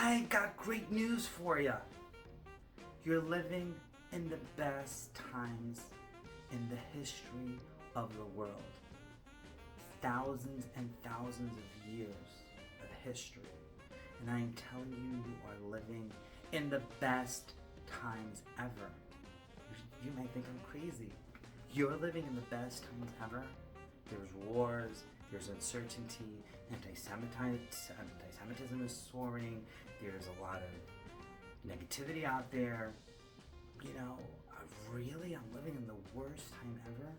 I got great news for you. You're living in the best times in the history of the world. Thousands and thousands of years of history. And I am telling you, you are living in the best times ever. You might think I'm crazy. You're living in the best times ever. There's wars, there's uncertainty, anti-Semitism is soaring, there's a lot of negativity out there. You know, I'm living in the worst time ever.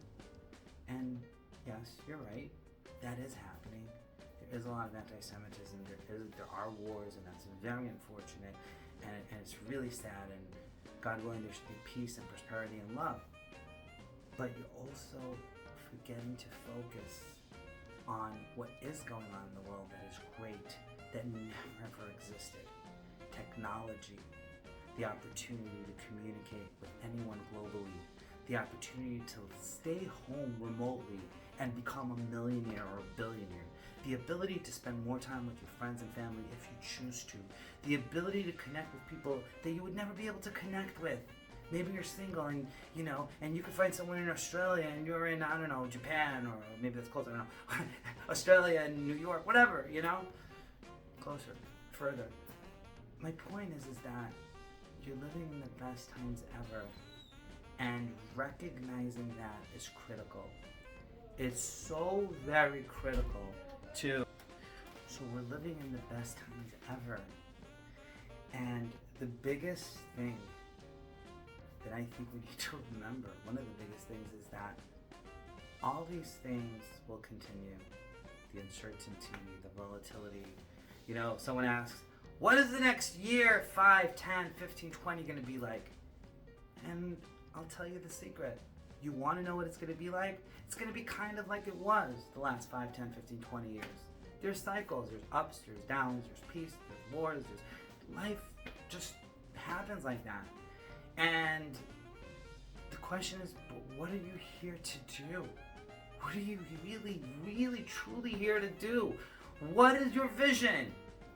And yes, you're right, that is happening. There is a lot of anti-Semitism, there are wars, and that's very unfortunate, and it's really sad, and God willing there should be peace and prosperity and love. But you're also forgetting to focus on what is going on in the world that is great, that never existed. Technology, the opportunity to communicate with anyone globally, the opportunity to stay home remotely and become a millionaire or a billionaire, the ability to spend more time with your friends and family if you choose to, the ability to connect with people that you would never be able to connect with. Maybe you're single and you could find someone in Australia and you're in, I don't know, Japan, or maybe that's close, I don't know, Australia and New York, whatever, closer, further. My point is that you're living in the best times ever, and recognizing that is critical. It's so very critical too. So we're living in the best times ever, and the biggest thing that I think we need to remember, one of the biggest things, is that all these things will continue. The uncertainty, the volatility. Someone asks, what is the next year, 5, 10, 15, 20 going to be like? And I'll tell you the secret. You want to know what it's going to be like? It's going to be kind of like it was the last 5, 10, 15, 20 years. There's cycles, there's ups, there's downs, there's peace, there's wars, life just happens like that. And the question is, but what are you here to do? What are you really, really, truly here to do? What is your vision?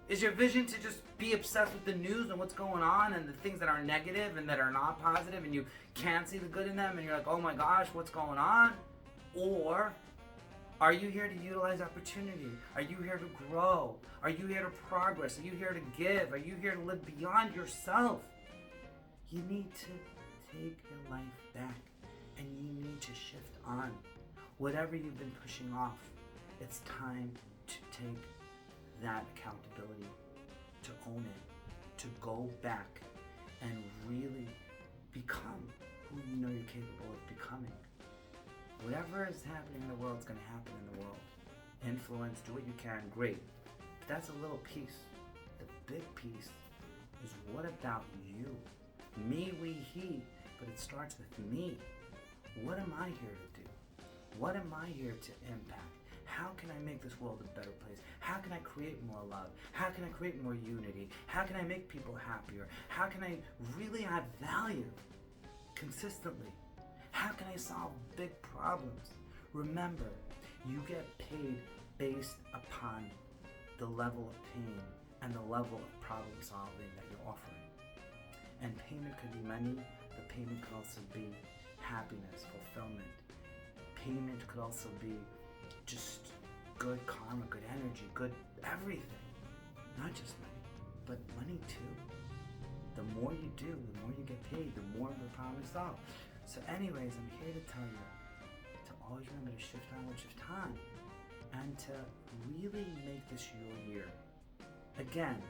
Is your vision to just be obsessed with the news and what's going on and the things that are negative and that are not positive, and you can't see the good in them and you're like, oh my gosh, what's going on? Or are you here to utilize opportunity? Are you here to grow? Are you here to progress? Are you here to give? Are you here to live beyond yourself? You need to take your life back, and you need to shift on. Whatever you've been pushing off, it's time to take that accountability, to own it, to go back and really become who you know you're capable of becoming. Whatever is happening in the world is going to happen in the world. Influence, do what you can, great. But that's a little piece. The big piece is, what about you? Me, we, he, but it starts with me. What am I here to do? What am I here to impact? How can I make this world a better place? How can I create more love? How can I create more unity? How can I make people happier? How can I really add value consistently? How can I solve big problems? Remember, you get paid based upon the level of pain and the level of problem solving that you're offering. And payment could be money, but payment could also be happiness, fulfillment. Payment could also be just good karma, good energy, good everything. Not just money, but money too. The more you do, the more you get paid, the more the problem is solved. So anyways, I'm here to tell you to always remember to shift on with shift on, and to really make this your year. Again,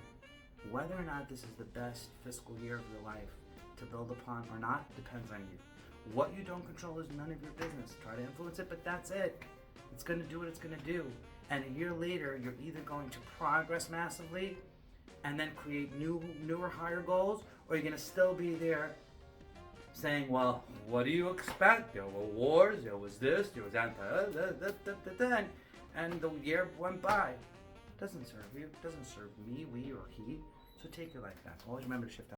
whether or not this is the best fiscal year of your life to build upon or not depends on you. What you don't control is none of your business. Try to influence it, but that's it. It's going to do what it's going to do. And a year later, you're either going to progress massively and then create newer, higher goals, or you're going to still be there saying, well, what do you expect? There were wars, there was this, there was that, and the year went by. Doesn't serve you, doesn't serve me, we, or he. So take your life back. Always remember to shift